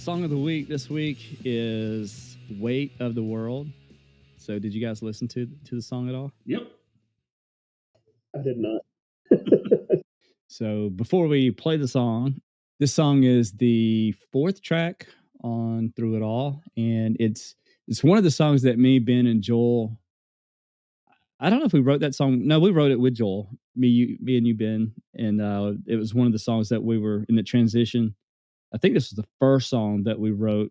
Song of the week this week is "Weight of the World." So, did you guys listen to the song at all? Yep. I did not. So, before we play the song, this song is the fourth track on Through It All, and it's one of the songs that me, Ben, and Joel. I don't know if we wrote that song. No, we wrote it with Joel. Me and you, Ben, and it was one of the songs that we were in the transition. I think this was the first song that we wrote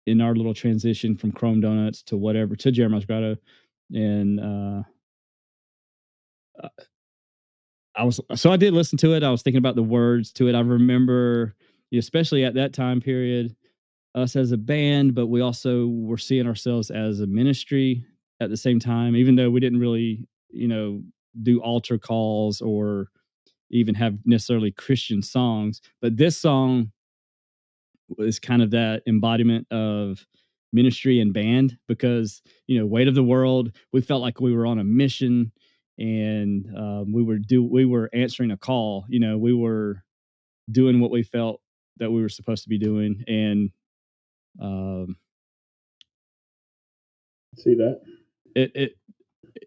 in our little transition from Chrome Donuts to whatever to Jeremiah's Grotto, and I did listen to it. I was thinking about the words to it. I remember, especially at that time period, us as a band, but we also were seeing ourselves as a ministry at the same time, even though we didn't really, do altar calls or even have necessarily Christian songs. But this song was kind of that embodiment of ministry and band because, Weight of the World, we felt like we were on a mission and we were answering a call. We were doing what we felt that we were supposed to be doing. And see that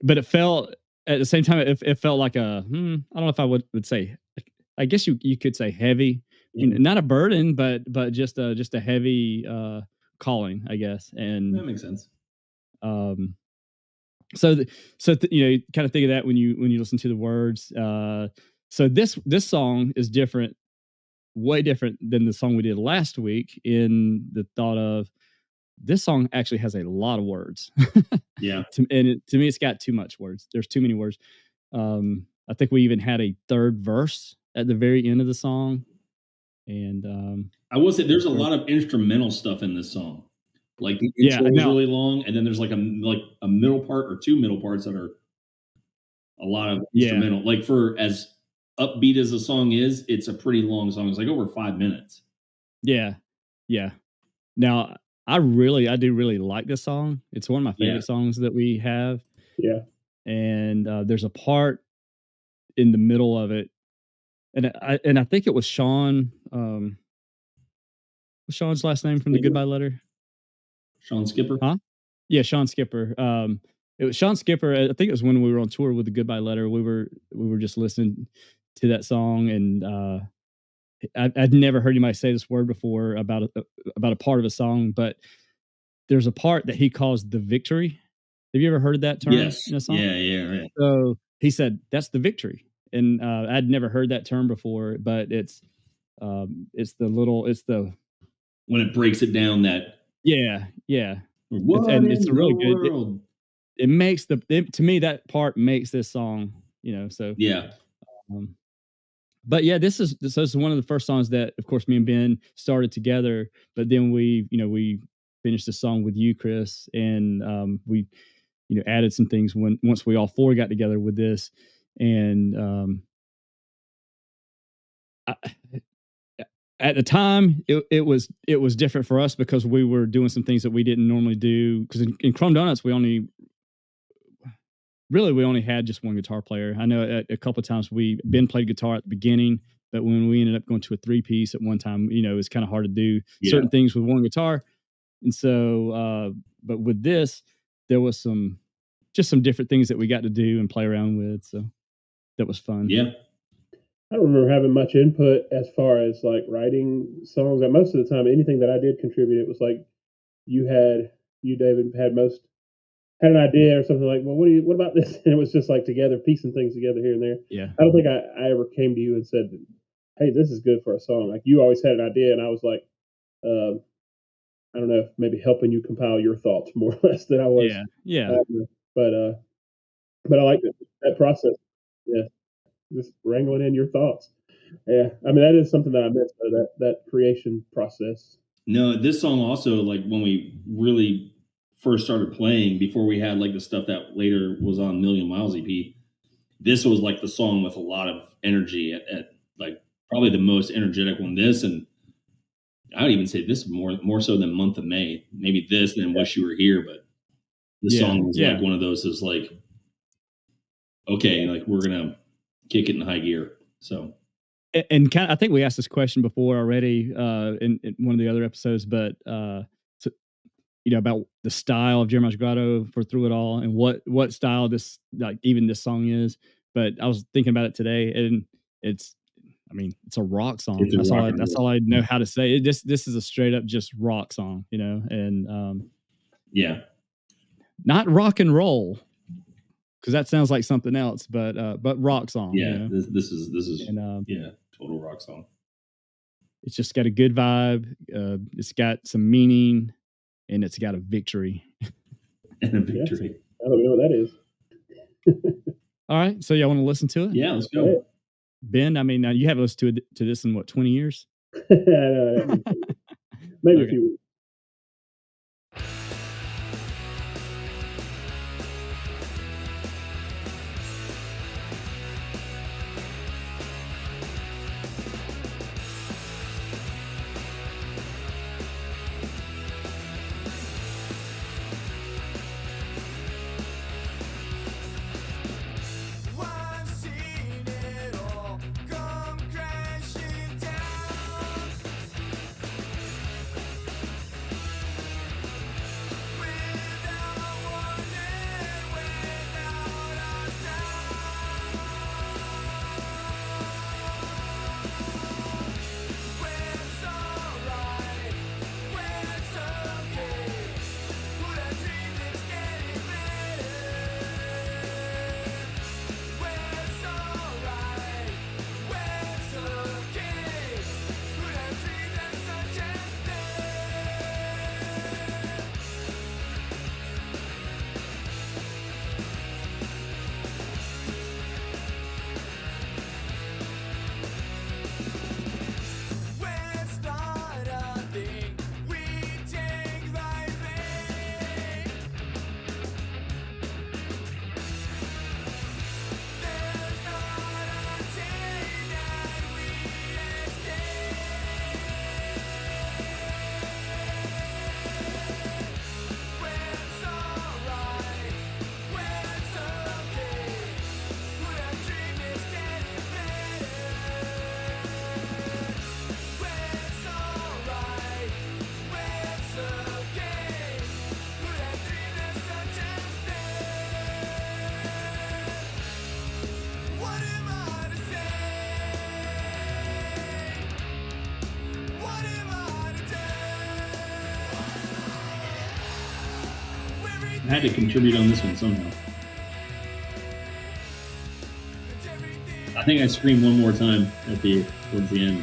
but it felt at the same time, it felt like I don't know if I would say, I guess you could say heavy, not a burden, but just a heavy calling, I guess. And that makes sense. So kind of think of that when you listen to the words. So this song is different, way different than the song we did last week in the thought of this song actually has a lot of words. Yeah. To me, it's got too much words. There's too many words. I think we even had a third verse at the very end of the song. And I will say there's a lot of instrumental stuff in this song. Like the intro is really long, and then there's like a middle part or two middle parts that are a lot of instrumental. Like for as upbeat as the song is, it's a pretty long song. It's like over 5 minutes. Yeah. Now I do really like this song. It's one of my favorite songs that we have. Yeah. And there's a part in the middle of it, and I think it was Sean. What's Sean's last name from the Goodbye Letter? Sean Skipper. Huh? Yeah, Sean Skipper. It was Sean Skipper. I think it was when we were on tour with the Goodbye Letter. We were just listening to that song, and I'd never heard anybody say this word before about a part of a song, but there's a part that he calls the victory. Have you ever heard that term? Yes. In a song? Yeah. Right. So he said that's the victory, and I'd never heard that term before, but it's the when it breaks it down that it's a really good. It makes to me that part makes this song, so yeah. But yeah, this is one of the first songs that, of course, me and Ben started together. But then we finished the song with you, Chris, and we added some things once we all four got together with this. And at the time, it was different for us because we were doing some things that we didn't normally do. Because in Chrome Donuts, we only had just one guitar player. I know a couple of times Ben played guitar at the beginning, but when we ended up going to a 3-piece at one time, it's kind of hard to do certain things with one guitar. And so, but with this, there was some different things that we got to do and play around with. So that was fun. Yeah. I don't remember having much input as far as like writing songs. And most of the time, anything that I did contribute, it was like you, David, had an idea or something like, well, what about this? And it was just like piecing things together here and there. Yeah. I don't think I ever came to you and said, hey, this is good for a song. Like you always had an idea, and I was like, I don't know, maybe helping you compile your thoughts more or less than I was. Yeah. But I like that process. Yeah. Just wrangling in your thoughts. Yeah. I mean, that is something that I miss, that creation process. No, this song also, like when we really first started playing, before we had like the stuff that later was on Million Miles EP, this was like the song with a lot of energy at like probably the most energetic one. This, and I would even say this more so than Month of May. Maybe this than Wish You Were Here, but this song was like one of those is like, okay, like we're gonna kick it in high gear. So And kind of, I think we asked this question before already in one of the other episodes, but so, about the style of Jeremiah's Grotto for Through It All and what style this like even this song is. But I was thinking about it today, and it's, I mean, it's a rock song. It's a rock and That's roll. all I know how to say. This is a straight up just rock song, and Yeah. not rock and roll, because that sounds like something else, but rock song. Yeah. This is And total rock song. it's just got a good vibe. It's got some meaning, and it's got a victory. And a victory. I don't know what that is. All right, so y'all want to listen to it? Yeah, let's go. Ben, I mean, you haven't listened to this in what, 20 years? Maybe Okay. a few weeks. I had to contribute on this one somehow. I think I screamed one more time towards the end.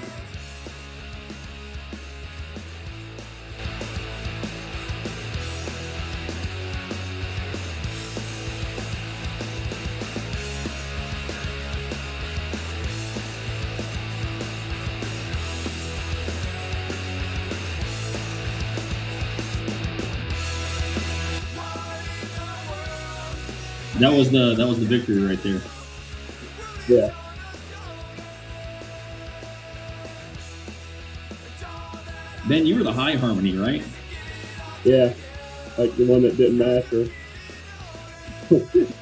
That was the victory right there. Yeah. Ben, you were the high harmony, right? Yeah. Like the one that didn't match or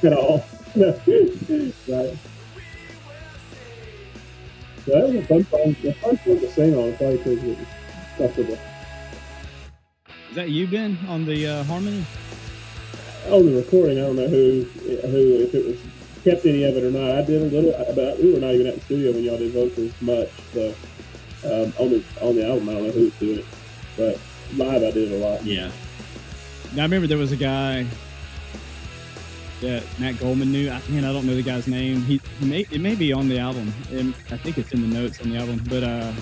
at all. Right. So that was a fun song. The fun song to sing on, probably because it was comfortable. Is that you, Ben, on the harmony? On the recording, I don't know who if it was kept any of it or not. I did a little, but we were not even at the studio when y'all did vocals much. So on the album, I don't know who was doing it, but live I did a lot. Yeah. Now I remember there was a guy that Matt Goldman knew. I don't know the guy's name. It may be on the album, and I think it's in the notes on the album. But I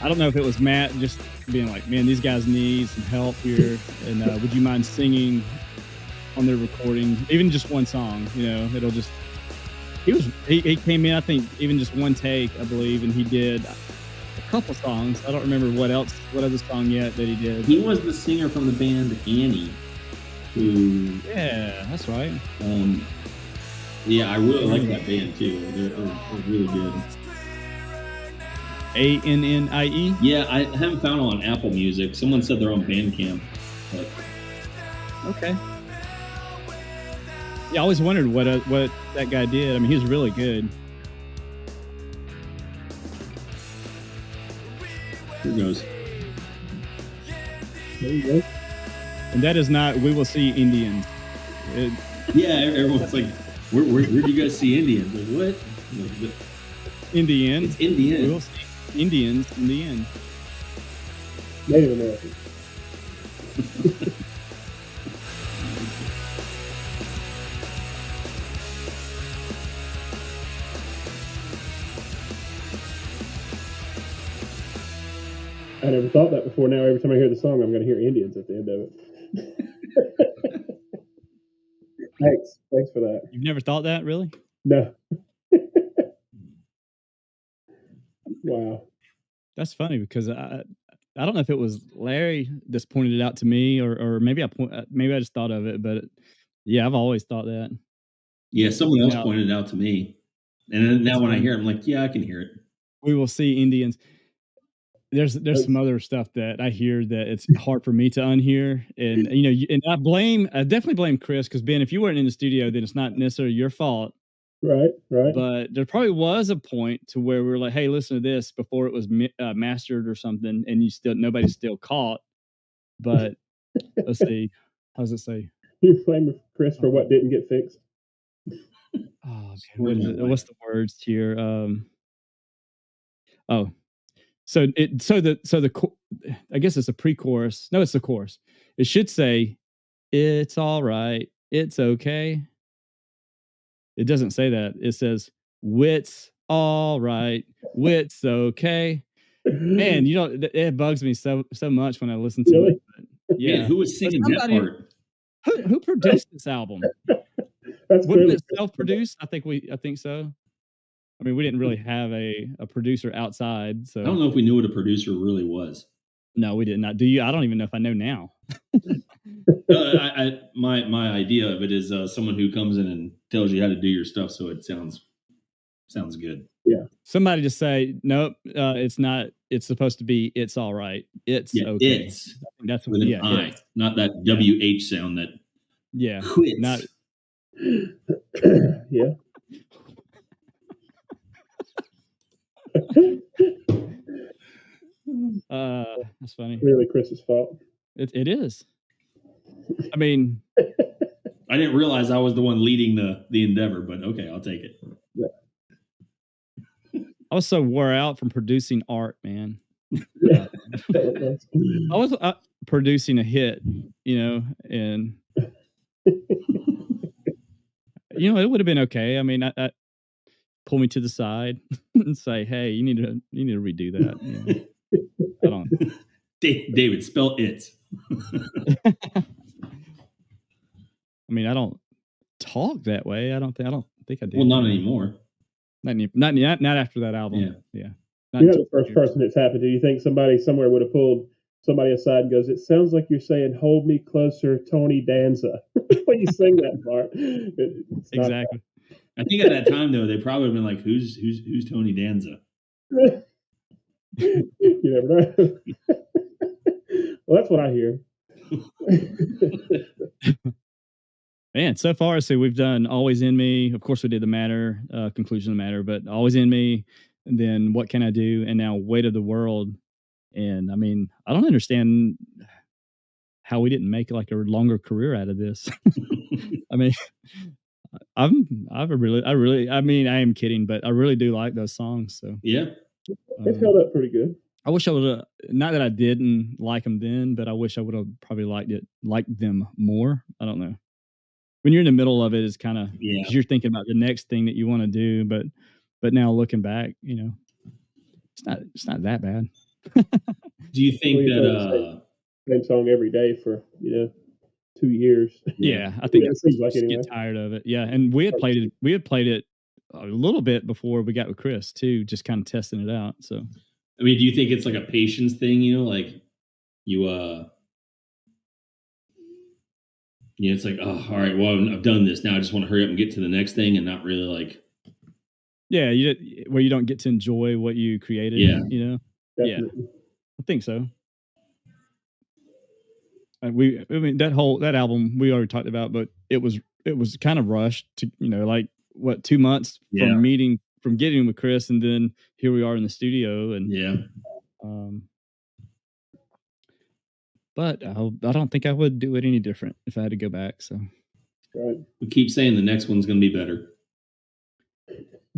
don't know if it was Matt just being like, "Man, these guys need some help here, and would you mind singing on their recording, even just one song? It'll just." He came in, I think, even just one take, I believe, and he did a couple songs. I don't remember what other song yet that he did. He was the singer from the band Annie. Yeah, that's right. Yeah, I really like that band too. They're really good. ANNIE? Yeah, I haven't found them on Apple Music. Someone said they're on Bandcamp. But... Okay. Yeah, I always wondered what that guy did. I mean, he was really good. Here goes. There you go. And that is not "We Will See Indians." Yeah, everyone's like, where do you guys see Indians? Like, what? Like, in the end, it's in the end. we will see Indians in the end. Native American. I never thought that before. Now every time I hear the song, I'm going to hear Indians at the end of it. Thanks for that. You've never thought that, really? No. Wow. That's funny because I don't know if it was Larry just pointed it out to me or maybe I just thought of it, but yeah, I've always thought that. Yeah, someone else pointed it out to me, and then now when I hear it, I'm like, yeah, I can hear it. We will see Indians. There's some other stuff that I hear that it's hard for me to unhear, and and I definitely blame Chris because Ben, if you weren't in the studio, then it's not necessarily your fault. Right. But there probably was a point to where we were like, "Hey, listen to this," before it was mastered or something, and nobody's still caught. But let's see, how does it say? You blame Chris for what didn't get fixed. Oh, man, what's the words here? So I guess it's a pre-chorus. No, it's the chorus. It should say, "It's all right. It's okay." It doesn't say that. It says, "Wit's all right. Wit's okay." Man, it bugs me so much when I listen to it. But yeah, man, who was singing that part? Who produced this album? Wasn't it self-produced? I think so. I mean, we didn't really have a producer outside, so I don't know if we knew what a producer really was. No, we did not. Do you? I don't even know if I know now. My idea of it is someone who comes in and tells you how to do your stuff, so it sounds good. Yeah. Somebody just say, nope, it's not. It's supposed to be. It's all right. It's okay. It's that's with an I, not that WH sound that. Yeah. Quits. Not. Yeah. That's funny. Really Chris's fault. It is. I mean, I didn't realize I was the one leading the endeavor, but okay, I'll take it. Yeah. I was so wore out from producing art, man. Yeah. I was producing a hit, and it would have been okay. I mean, I pull me to the side and say, "Hey, you need to redo that." I don't. David, spell it. I mean, I don't talk that way. I don't think I do. Well, not anymore. Not after that album. Yeah. You're not the first person it's happened to. You think somebody somewhere would have pulled somebody aside and goes, "It sounds like you're saying, 'Hold me closer, Tony Danza,'" when you sing that part. Exactly. I think at that time though, they probably would have been like, "Who's Tony Danza?" You never know. Well, that's what I hear. Man, so far, we've done Always in Me. Of course, we did the Matter, Conclusion of the Matter, but Always in Me, and then What Can I Do? And now Weight of the World. And I mean, I don't understand how we didn't make like a longer career out of this. I mean, I am kidding, but I really do like those songs. So yeah, it's held up pretty good. I wish I would have, not that I didn't like them then, but I wish I would have probably liked them more. I don't know. When you're in the middle of it, it's kind of, because you're thinking about the next thing that you want to do, but now looking back, it's not that bad. Do you think that same song every day for 2 years? Yeah, I think it seems like anyway. Get tired of it. Yeah, and we had played it a little bit before we got with Chris too, just kind of testing it out. So, I mean, do you think it's like a patience thing? Like you it's like, oh, all right, well, I've done this now. I just want to hurry up and get to the next thing, and not really like. Yeah, where you don't get to enjoy what you created. Yeah, Definitely. Yeah, I think so. That album we already talked about, but it was kind of rushed to like 2 months from getting with Chris, and then here we are in the studio, and but I don't think I would do it any different if I had to go back. So Right. We keep saying the next one's going to be better.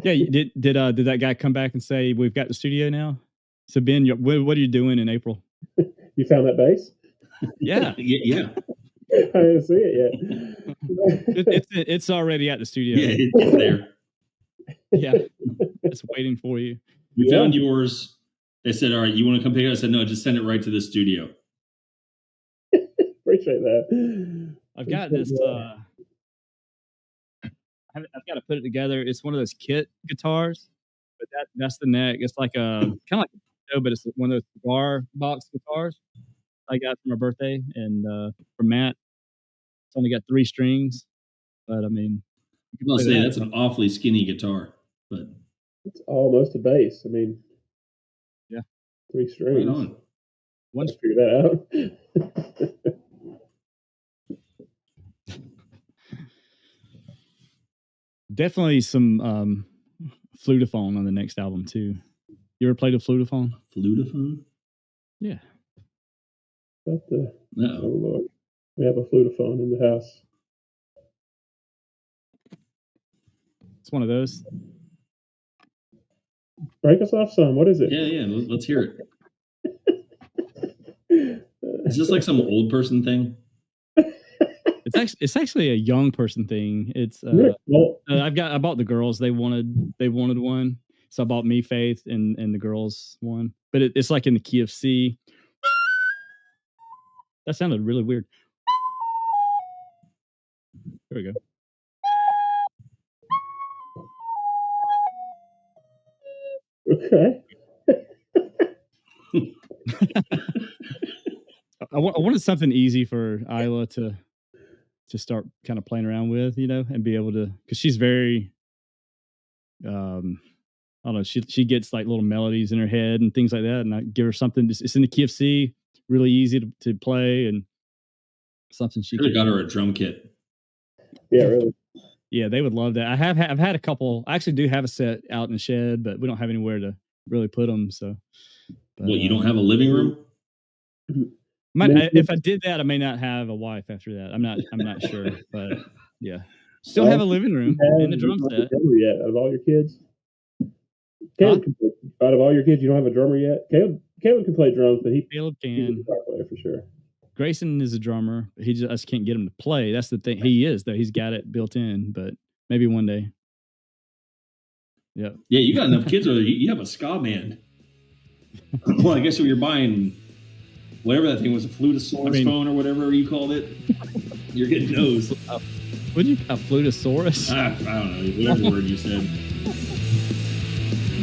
yeah, did that guy come back and say we've got the studio now? So Ben, what are you doing in April? You found that bass? Yeah, Yeah. I didn't see it yet. it's already at the studio. Yeah, it's there. Yeah, it's waiting for you. We found yours. They said, all right, you want to come pick it up? I said, no, just send it right to the studio. Appreciate that. I've got this. I've got to put it together. It's one of those kit guitars, but that's the neck. It's like a kind of like but it's one of those cigar box guitars I got for my birthday and from Matt. It's only got 3 strings, but I mean, I'll say that's an awfully skinny guitar, but it's almost a bass. I mean, yeah, 3 strings. Right on. Let's figure that out. Definitely some flutophone on the next album too. You ever played a flutophone? Flutophone? Yeah. Oh Lord, we have a flutophone in the house. It's one of those. Break us off some. What is it? Yeah. Let's hear it. Is this like some old person thing? It's actually a young person thing. It's I bought the girls. They wanted one, so I bought me, Faith, and the girls one. But it's like in the key of C. That sounded really weird. There we go. Okay. I wanted something easy for Isla to start kind of playing around with, and be able to, because she's very, I don't know, she gets like little melodies in her head and things like that, and I give her something. It's in the key of C, really easy to play, and something she could have got her a drum kit. Yeah, really. Yeah, they would love that. I've had a couple. I actually do have a set out in the shed, but we don't have anywhere to really put them. So, you don't have a living room? If I did that, I may not have a wife after that. I'm not sure, but yeah, still have a living room and a drum set. Yet, out of all your kids, out of all your kids, you don't have a drummer yet. Caleb can play drums, but Caleb he's can. a guitar player for sure. Grayson is a drummer, but I just can't get him to play. That's the thing. He is, though. He's got it built in, but maybe one day. Yeah. Yeah, you got enough kids over there. You have a ska band. Well, I guess if you're buying whatever that thing was, a flutosaurus phone or whatever you called it, you're getting those. What did a flutosaurus? I don't know. Whatever word you said.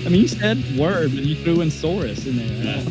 I mean, you said word, but you threw in saurus in there. Yeah.